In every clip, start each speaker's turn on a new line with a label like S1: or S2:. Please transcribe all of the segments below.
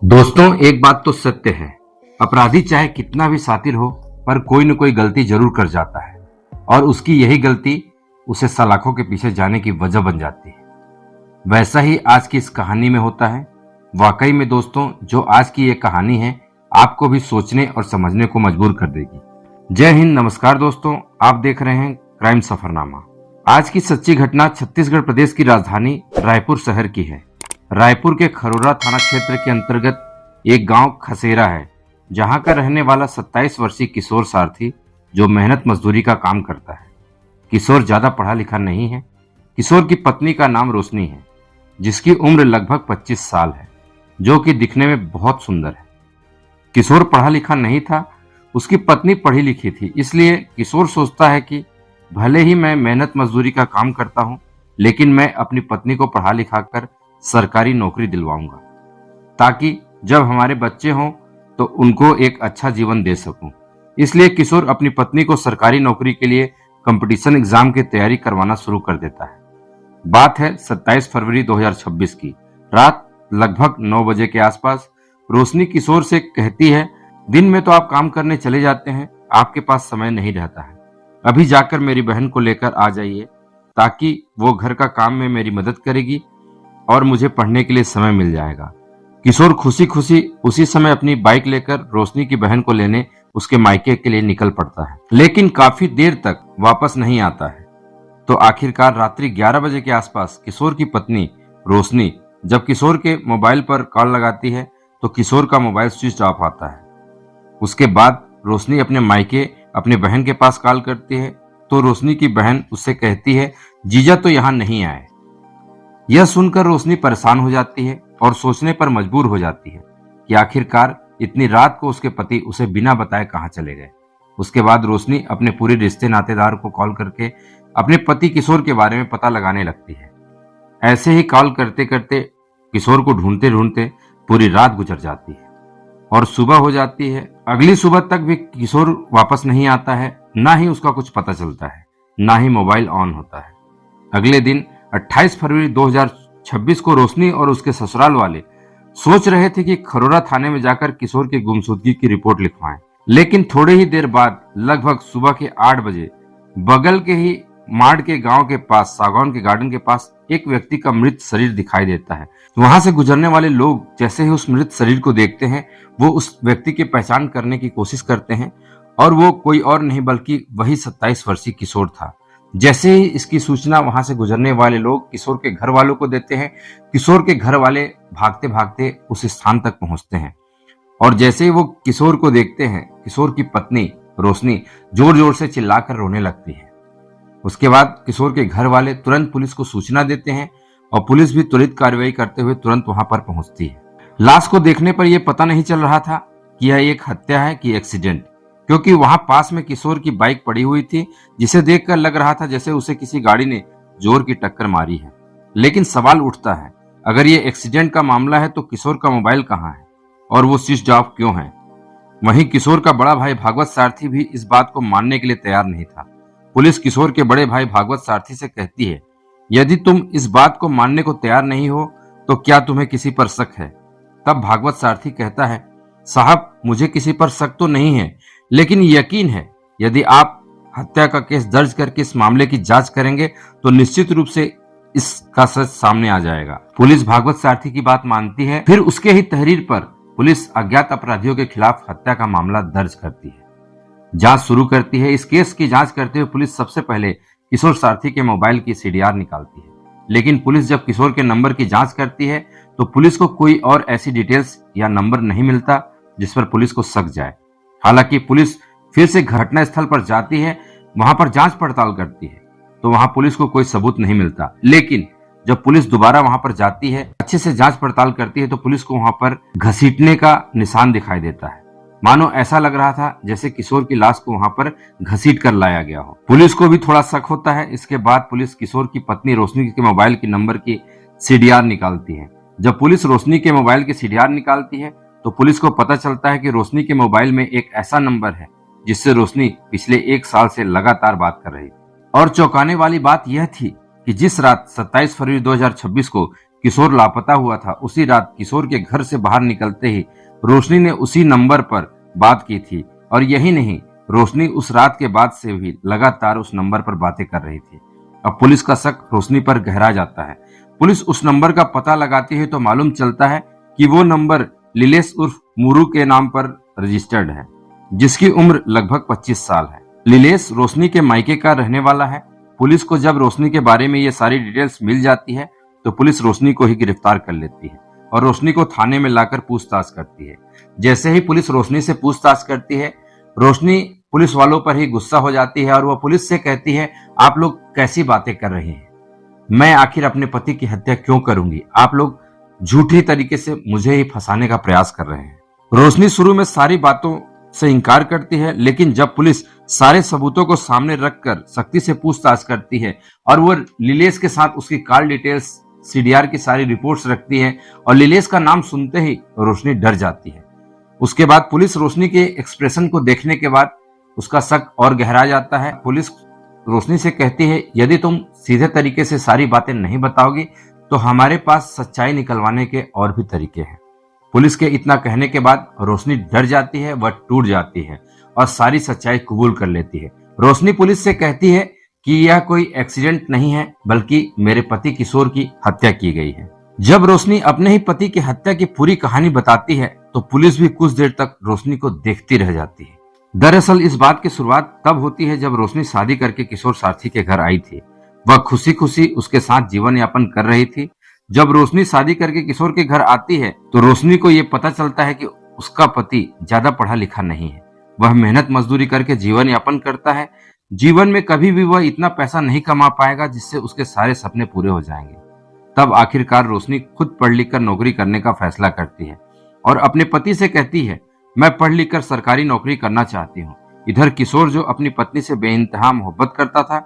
S1: दोस्तों, एक बात तो सत्य है। अपराधी चाहे कितना भी शातिर हो, पर कोई न कोई गलती जरूर कर जाता है और उसकी यही गलती उसे सलाखों के पीछे जाने की वजह बन जाती है। वैसा ही आज की इस कहानी में होता है। वाकई में दोस्तों, जो आज की ये कहानी है आपको भी सोचने और समझने को मजबूर कर देगी। जय हिंद, नमस्कार दोस्तों, आप देख रहे हैं क्राइम सफरनामा। आज की सच्ची घटना छत्तीसगढ़ प्रदेश की राजधानी रायपुर शहर की है। रायपुर के खरोरा थाना क्षेत्र के अंतर्गत एक गांव खसेरा है, जहां का रहने वाला 27 वर्षीय किशोर सारथी जो मेहनत मजदूरी का काम करता है। किशोर ज्यादा पढ़ा लिखा नहीं है। किशोर की पत्नी का नाम रोशनी है, जिसकी उम्र लगभग 25 साल है, जो कि दिखने में बहुत सुंदर है। किशोर पढ़ा लिखा नहीं था, उसकी पत्नी पढ़ी लिखी थी। इसलिए किशोर सोचता है कि भले ही मैं मेहनत मजदूरी का काम करता हूं, लेकिन मैं अपनी पत्नी को पढ़ा लिखा कर सरकारी नौकरी दिलवाऊंगा, ताकि जब हमारे बच्चे हों तो उनको एक अच्छा जीवन दे सकूं। इसलिए किशोर अपनी पत्नी को सरकारी नौकरी के लिए कंपटीशन एग्जाम की तैयारी करवाना शुरू कर देता है। बात है 27 फरवरी 2026 की। रात लगभग 9 बजे के आसपास रोशनी किशोर से कहती है, दिन में तो आप काम करने चले जाते हैं, आपके पास समय नहीं रहता है। अभी जाकर मेरी बहन को लेकर आ जाइए, ताकि वो घर का काम में मेरी मदद करेगी और मुझे पढ़ने के लिए समय मिल जाएगा। किशोर खुशी खुशी उसी समय अपनी बाइक लेकर रोशनी की बहन को लेने उसके मायके के लिए निकल पड़ता है, लेकिन काफी देर तक वापस नहीं आता है। तो आखिरकार रात्रि 11 बजे के आसपास किशोर की पत्नी रोशनी जब किशोर के मोबाइल पर कॉल लगाती है तो किशोर का मोबाइल स्विच ऑफ आता है। उसके बाद रोशनी अपने मायके अपने बहन के पास कॉल करती है, तो रोशनी की बहन उससे कहती है, जीजा तो यहाँ नहीं आए। यह सुनकर रोशनी परेशान हो जाती है और सोचने पर मजबूर हो जाती है कि आखिरकार इतनी रात को उसके पति उसे बिना बताए कहां चले गए। उसके बाद रोशनी अपने पूरे रिश्ते नातेदार को कॉल करके अपने पति किशोर के बारे में पता लगाने लगती है। ऐसे ही कॉल करते करते किशोर को ढूंढते ढूंढते पूरी रात गुजर जाती है और सुबह हो जाती है। अगली सुबह तक भी किशोर वापस नहीं आता है, ना ही उसका कुछ पता चलता है, ना ही मोबाइल ऑन होता है। अगले दिन 28 फरवरी 2026 को रोशनी और उसके ससुराल वाले सोच रहे थे कि खरोरा थाने में जाकर किशोर की गुमशुदगी की रिपोर्ट लिखवाएं। लेकिन थोड़ी ही देर बाद लगभग सुबह के 8 बजे बगल के ही माड़ के गांव के पास सागौन के गार्डन के पास एक व्यक्ति का मृत शरीर दिखाई देता है। वहां से गुजरने वाले लोग जैसे ही उस मृत शरीर को देखते हैं, वो उस व्यक्ति की पहचान करने की कोशिश करते हैं और वो कोई और नहीं बल्कि वही 27 वर्षीय किशोर था। जैसे ही इसकी सूचना वहां से गुजरने वाले लोग किशोर के घर वालों को देते हैं, किशोर के घर वाले भागते भागते उस स्थान तक पहुंचते हैं और जैसे ही वो किशोर को देखते हैं, किशोर की पत्नी रोशनी जोर जोर से चिल्लाकर रोने लगती है। उसके बाद किशोर के घर वाले तुरंत पुलिस को सूचना देते हैं और पुलिस भी त्वरित कार्रवाई करते हुए तुरंत वहां पर पहुंचती है। लाश को देखने पर यह पता नहीं चल रहा था कि यह एक हत्या है कि एक्सीडेंट, क्योंकि वहां पास में किशोर की बाइक पड़ी हुई थी, जिसे देखकर लग रहा था जैसे उसे किसी गाड़ी ने जोर की टक्कर मारी है। लेकिन सवाल उठता है, अगर ये एक्सीडेंट का मामला है तो किशोर का मोबाइल कहां है और वो स्विच ऑफ क्यों है? वहीं किशोर का बड़ा भाई भागवत सारथी भी इस बात को मानने के लिए तैयार नहीं था। पुलिस किशोर के बड़े भाई भागवत सारथी से कहती है, यदि तुम इस बात को मानने को तैयार नहीं हो तो क्या तुम्हें किसी पर शक है? तब भागवत सारथी कहता है, साहब, मुझे किसी पर शक तो नहीं है, लेकिन यकीन है यदि आप हत्या का केस दर्ज करके इस मामले की जांच करेंगे तो निश्चित रूप से इसका सच सामने आ जाएगा। पुलिस भागवत सारथी की बात मानती है। फिर उसके ही तहरीर पर पुलिस अज्ञात अपराधियों के खिलाफ हत्या का मामला दर्ज करती है, जांच शुरू करती है। इस केस की जांच करते हुए पुलिस सबसे पहले किशोर सारथी के मोबाइल की सीडीआर निकालती है। लेकिन पुलिस जब किशोर के नंबर की जांच करती है तो पुलिस को कोई और ऐसी डिटेल्स या नंबर नहीं मिलता जिस पर पुलिस को शक जाए। हालांकि पुलिस फिर से घटना स्थल पर जाती है, वहां पर जांच पड़ताल करती है, तो वहां पुलिस को कोई सबूत नहीं मिलता। लेकिन जब पुलिस दोबारा वहां पर जाती है, अच्छे से जांच पड़ताल करती है, तो पुलिस को वहां पर घसीटने का निशान दिखाई देता है। मानो ऐसा लग रहा था जैसे किशोर की लाश को वहां पर घसीट कर लाया गया हो। पुलिस को भी थोड़ा शक होता है। इसके बाद पुलिस किशोर की पत्नी रोशनी के मोबाइल की नंबर की सीडीआर निकालती है। जब पुलिस रोशनी के मोबाइल की सीडीआर निकालती है तो पुलिस को पता चलता है कि रोशनी के मोबाइल में एक ऐसा नंबर है जिससे रोशनी पिछले 1 साल से लगातार बात कर रही थी। और चौंकाने वाली बात यह थी कि जिस रात 27 फरवरी 2026 को किशोर लापता हुआ था उसी रात किशोर के घर से बाहर निकलते ही रोशनी ने उसी नंबर पर बात की थी, और यही नहीं, रोशनी उस रात के बाद से भी लगातार उस नंबर पर बातें कर रही थी। अब पुलिस का शक रोशनी पर गहरा जाता है। पुलिस उस नंबर का पता लगाती है तो मालूम चलता है कि वो नंबर लीलेश उर्फ मुरू के नाम पर रजिस्टर्ड है, जिसकी उम्र लगभग 25 साल है। लीलेश रोशनी के मायके का रहने वाला है। पुलिस को जब रोशनी के बारे में ये सारी डिटेल्स मिल जाती है तो पुलिस रोशनी को ही गिरफ्तार कर लेती है और रोशनी को थाने में लाकर पूछताछ करती है। जैसे ही पुलिस रोशनी से पूछताछ करती है, रोशनी पुलिस वालों पर ही गुस्सा हो जाती है और वह पुलिस से कहती है, आप लोग कैसी बातें कर रहे हैं? मैं आखिर अपने पति की हत्या क्यों करूंगी? आप लोग झूठी तरीके से मुझे ही फंसाने का प्रयास कर रहे हैं। रोशनी शुरू में सारी बातों से इनकार करती है, लेकिन जब पुलिस सारे सबूतों को सामने रखकर सख्ती से पूछताछ करती है और वो लीलेश के साथ उसकी कॉल डिटेल्स, सीडीआर की सारी रिपोर्ट्स रखती है और लीलेश का नाम सुनते ही रोशनी डर जाती है। उसके बाद पुलिस रोशनी के एक्सप्रेशन को देखने के बाद उसका शक और गहरा जाता है। पुलिस रोशनी से कहती है, यदि तुम सीधे तरीके से सारी बातें नहीं बताओगी तो हमारे पास सच्चाई निकलवाने के और भी तरीके हैं। पुलिस के इतना कहने के बाद रोशनी डर जाती है, वह टूट जाती है और सारी सच्चाई कबूल कर लेती है। रोशनी पुलिस से कहती है कि यह कोई एक्सीडेंट नहीं है, बल्कि मेरे पति किशोर की हत्या की गई है। जब रोशनी अपने ही पति की हत्या की पूरी कहानी बताती है तो पुलिस भी कुछ देर तक रोशनी को देखती रह जाती है। दरअसल इस बात की शुरुआत तब होती है जब रोशनी शादी करके किशोर सारथी के घर आई थी। वह खुशी खुशी उसके साथ जीवन यापन कर रही थी। जब रोशनी शादी करके किशोर के घर आती है तो रोशनी को यह पता चलता है कि उसका पति ज्यादा पढ़ा लिखा नहीं है। वह मेहनत मजदूरी करके जीवन यापन करता है। जीवन में कभी भी वह इतना पैसा नहीं कमा पाएगा जिससे उसके सारे सपने पूरे हो जाएंगे। तब आखिरकार रोशनी खुद पढ़ लिख कर नौकरी करने का फैसला करती है और अपने पति से कहती है, मैं पढ़ लिख कर सरकारी नौकरी करना चाहती हूँ। इधर किशोर जो अपनी पत्नी से बेइंतहा मोहब्बत करता था,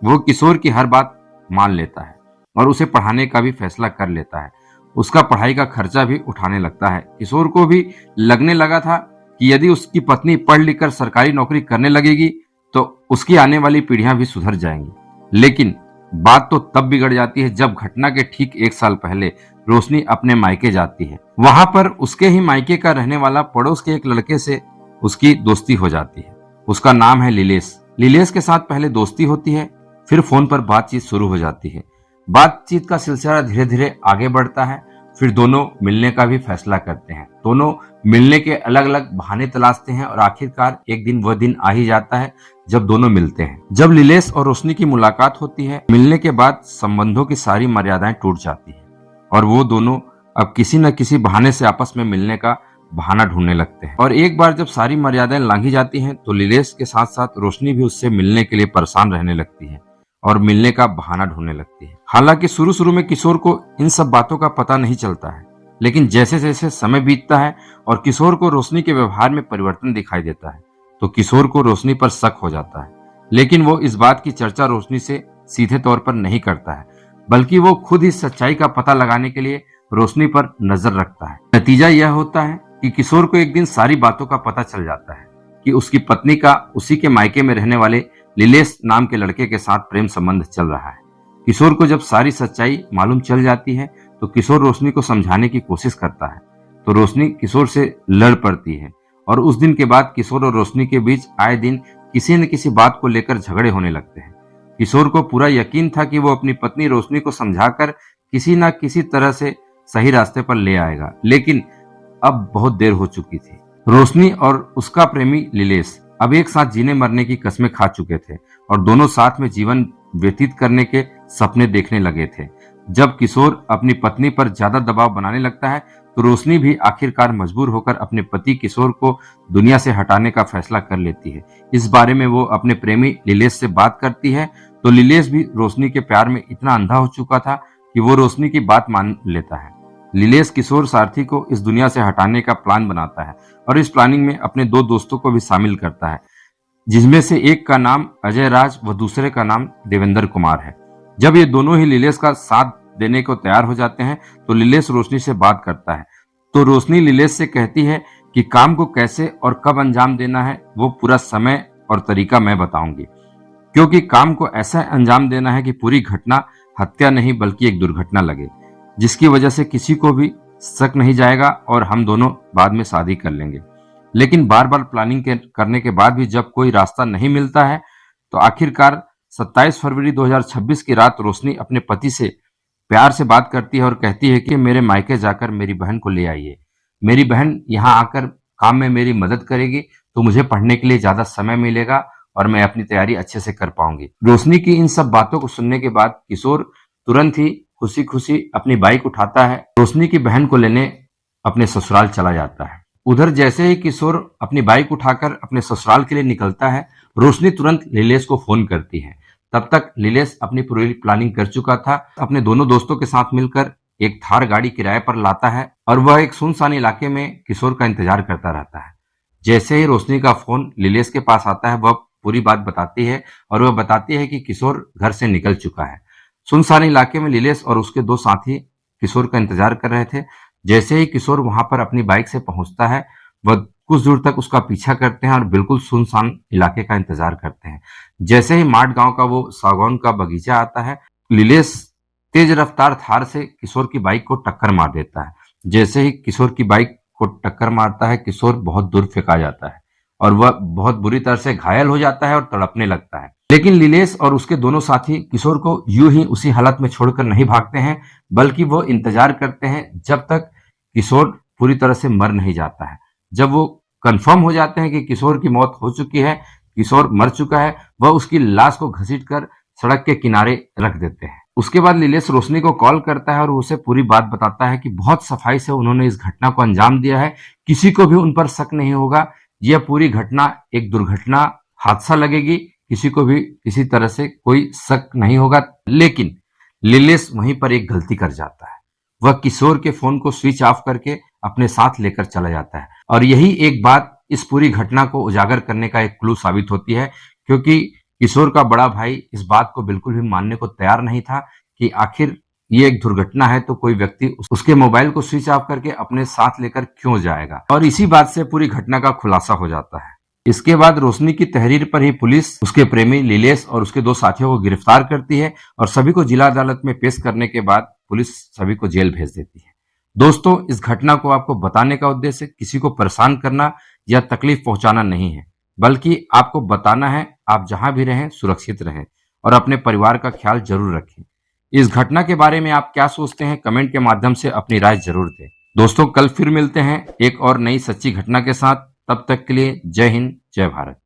S1: वो किशोर की हर बात मान लेता है और उसे पढ़ाने का भी फैसला कर लेता है। उसका पढ़ाई का खर्चा भी उठाने लगता है। किशोर को भी लगने लगा था कि यदि उसकी पत्नी पढ़ लिख कर सरकारी नौकरी करने लगेगी तो उसकी आने वाली पीढ़ियां भी सुधर जाएंगी। लेकिन बात तो तब बिगड़ जाती है जब घटना के ठीक 1 साल पहले रोशनी अपने मायके जाती है। वहां पर उसके ही मायके का रहने वाला पड़ोस के एक लड़के से उसकी दोस्ती हो जाती है। उसका नाम है लीलेश। लीलेश के साथ पहले दोस्ती होती है, फिर फोन पर बातचीत शुरू हो जाती है। बातचीत का सिलसिला धीरे धीरे आगे बढ़ता है। फिर दोनों मिलने का भी फैसला करते हैं। दोनों मिलने के अलग अलग बहाने तलाशते हैं और आखिरकार एक दिन वह दिन आ ही जाता है जब दोनों मिलते हैं। जब लीलेश और रोशनी की मुलाकात होती है, मिलने के बाद संबंधों की सारी मर्यादाएं टूट जाती है और वो दोनों अब किसी न किसी बहाने से आपस में मिलने का बहाना ढूंढने लगते हैं। और एक बार जब सारी मर्यादाएं लांघी जाती हैं तो लीलेश के साथ साथ रोशनी भी उससे मिलने के लिए परेशान रहने लगती है और मिलने का बहाना ढूंढने लगती है। हालांकि शुरू में किशोर को इन सब बातों का पता नहीं चलता है, लेकिन जैसे जैसे समय बीतता है और किशोर को रोशनी के व्यवहार में परिवर्तन दिखाई देता है तो किशोर को रोशनी पर शक हो जाता है। लेकिन वो इस बात की चर्चा रोशनी से सीधे तौर पर नहीं करता है, बल्कि वो खुद ही सच्चाई का पता लगाने के लिए रोशनी पर नजर रखता है। नतीजा यह होता है कि किशोर को एक दिन सारी बातों का पता चल जाता है कि उसकी पत्नी का उसी के मायके में रहने वाले लीलेश नाम के लड़के के साथ प्रेम संबंध चल रहा है। किशोर को जब सारी सच्चाई मालूम चल जाती है तो किशोर रोशनी को समझाने की कोशिश करता है तो रोशनी किशोर से लड़ पड़ती है और उस दिन के बाद किशोर और रोशनी के बीच आए दिन किसी न किसी बात को लेकर झगड़े होने लगते हैं। किशोर को पूरा यकीन था कि वो अपनी पत्नी रोशनी को समझाकर किसी न किसी तरह से सही रास्ते पर ले आएगा, लेकिन अब बहुत देर हो चुकी थी। रोशनी और उसका प्रेमी लीलेश अब एक साथ जीने मरने की कस्में खा चुके थे और दोनों साथ में जीवन व्यतीत करने के सपने देखने लगे थे। जब किशोर अपनी पत्नी पर ज्यादा दबाव बनाने लगता है तो रोशनी भी आखिरकार मजबूर होकर अपने पति किशोर को दुनिया से हटाने का फैसला कर लेती है। इस बारे में वो अपने प्रेमी लीलेश से बात करती है तो लीलेश भी रोशनी के प्यार में इतना अंधा हो चुका था कि वो रोशनी की बात मान लेता है। लीलेश किशोर सारथी को इस दुनिया से हटाने का प्लान बनाता है और इस प्लानिंग में अपने 2 दोस्तों को भी शामिल करता है, जिसमें से एक का नाम अजय राज व दूसरे का नाम देवेंद्र कुमार है। जब ये दोनों ही लीलेश का साथ देने को तैयार हो जाते हैं तो लीलेश रोशनी से बात करता है तो रोशनी लीलेश से कहती है कि काम को कैसे और कब अंजाम देना है वो पूरा समय और तरीका मैं बताऊंगी, क्योंकि काम को ऐसा अंजाम देना है कि पूरी घटना हत्या नहीं बल्कि एक दुर्घटना लगे। जिसकी वजह से किसी को भी शक नहीं जाएगा और हम दोनों बाद में शादी कर लेंगे। लेकिन बार बार प्लानिंग करने के बाद भी जब कोई रास्ता नहीं मिलता है तो आखिरकार 27 फरवरी 2026 की रात रोशनी अपने पति से प्यार से बात करती है और कहती है कि मेरे मायके जाकर मेरी बहन को ले आइए। मेरी बहन यहाँ आकर काम में मेरी मदद करेगी तो मुझे पढ़ने के लिए ज्यादा समय मिलेगा और मैं अपनी तैयारी अच्छे से कर पाऊंगी। रोशनी की इन सब बातों को सुनने के बाद किशोर तुरंत ही खुशी खुशी अपनी बाइक उठाता है, रोशनी की बहन को लेने अपने ससुराल चला जाता है। उधर जैसे ही किशोर अपनी बाइक उठाकर अपने ससुराल के लिए निकलता है, रोशनी तुरंत नीलेश को फोन करती है। तब तक नीलेश अपनी पूरी प्लानिंग कर चुका था। अपने दोनों दोस्तों के साथ मिलकर एक थार गाड़ी किराए पर लाता है और वह एक सुनसान इलाके में किशोर का इंतजार करता रहता है। जैसे ही रोशनी का फोन नीलेश के पास आता है, वह पूरी बात बताती है और वह बताती है कि किशोर घर से निकल चुका है। सुनसान इलाके में नीलेश और उसके दो साथी किशोर का इंतजार कर रहे थे। जैसे ही किशोर वहां पर अपनी बाइक से पहुंचता है, वह कुछ दूर तक उसका पीछा करते हैं और बिल्कुल सुनसान इलाके का इंतजार करते हैं। जैसे ही माट गांव का वो सागौन का बगीचा आता है, नीलेश तेज रफ्तार थार से किशोर की बाइक को टक्कर मार देता है। जैसे ही किशोर की बाइक को टक्कर मारता है, किशोर बहुत दूर फेंका जाता है और वह बहुत बुरी तरह से घायल हो जाता है और तड़पने लगता है। लेकिन नीलेश और उसके दोनों साथी किशोर को यूं ही उसी हालत में छोड़कर नहीं भागते हैं, बल्कि वो इंतजार करते हैं जब तक किशोर पूरी तरह से मर नहीं जाता है। जब वो कंफर्म हो जाते हैं कि किशोर की मौत हो चुकी है, किशोर मर चुका है, वह उसकी लाश को घसीटकर सड़क के किनारे रख देते हैं। उसके बाद नीलेश रोशनी को कॉल करता है और उसे पूरी बात बताता है कि बहुत सफाई से उन्होंने इस घटना को अंजाम दिया है, किसी को भी उन पर शक नहीं होगा। यह पूरी घटना एक दुर्घटना हादसा लगेगी, किसी को भी किसी तरह से कोई शक नहीं होगा। लेकिन नीलेश वहीं पर एक गलती कर जाता है। वह किशोर के फोन को स्विच ऑफ करके अपने साथ लेकर चला जाता है और यही एक बात इस पूरी घटना को उजागर करने का एक क्लू साबित होती है, क्योंकि किशोर का बड़ा भाई इस बात को बिल्कुल भी मानने को तैयार नहीं था कि आखिर ये एक दुर्घटना है तो कोई व्यक्ति उसके मोबाइल को स्विच ऑफ करके अपने साथ लेकर क्यों जाएगा। और इसी बात से पूरी घटना का खुलासा हो जाता है। इसके बाद रोशनी की तहरीर पर ही पुलिस उसके प्रेमी नीलेश और उसके दो साथियों को गिरफ्तार करती है और सभी को जिला अदालत में पेश करने के बाद पुलिस सभी को जेल भेज देती है। दोस्तों, इस घटना को आपको बताने का उद्देश्य किसी को परेशान करना या तकलीफ पहुंचाना नहीं है, बल्कि आपको बताना है आप जहां भी रहें सुरक्षित रहें और अपने परिवार का ख्याल जरूर रखें। इस घटना के बारे में आप क्या सोचते हैं, कमेंट के माध्यम से अपनी राय जरूर दें। दोस्तों, कल फिर मिलते हैं एक और नई सच्ची घटना के साथ। तब तक के लिए जय हिंद, जय भारत।